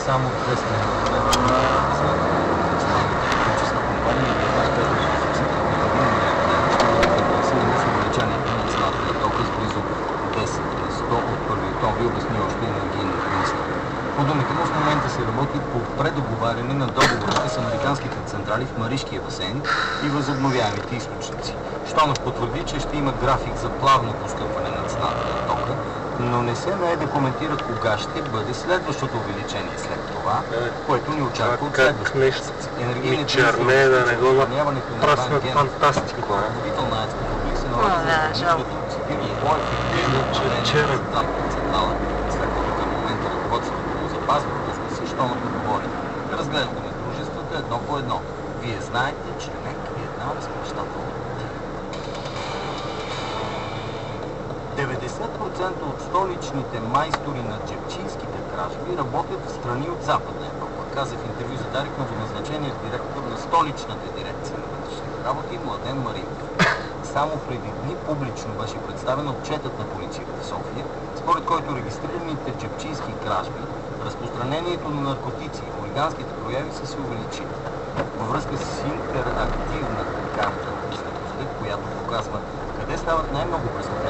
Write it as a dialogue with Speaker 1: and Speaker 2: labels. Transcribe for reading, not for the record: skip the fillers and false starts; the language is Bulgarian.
Speaker 1: само 200 милиона за техническа компания и увеличението на цената на тока с близо 10 на 100 от 1 октомври, обясни още енергийният министър. По думите му в момента се работи по предоговаряне на договорите с американските централи в Маришкия басейн и възобновяемите източници. Штонов потвърди, че ще има график за плавно поскъпване на цената на тока, но не се нае да коментира кога ще бъде следващото увеличение след това, което ни очаква от следващото месец.
Speaker 2: Ми черне да не го праснат фантастика.
Speaker 1: Ръководител на АЕЦ Козлодуй се налага да цитира по-ефективно управление на централа, след като към момента ръководството му запазва пуска си, Штонов отговори. Разглеждаме дружествата едно по едно. Вие знаете, че НЕК е една разплащателна. 90% от столичните майстори на джебчийските кражби работят в страни от Западна Европа, каза в интервю за Дарик новоназначеният директор на столичната дирекция на вътрешните работи Младен Маринов. Само преди дни публично беше представен отчетът на полицията в София, според който регистрираните джебчийски кражби, разпространението на наркотици и хулиганските прояви са се увеличили. Във връзка с интерактивната карта на престъпността, която показва къде стават най-много престъпления,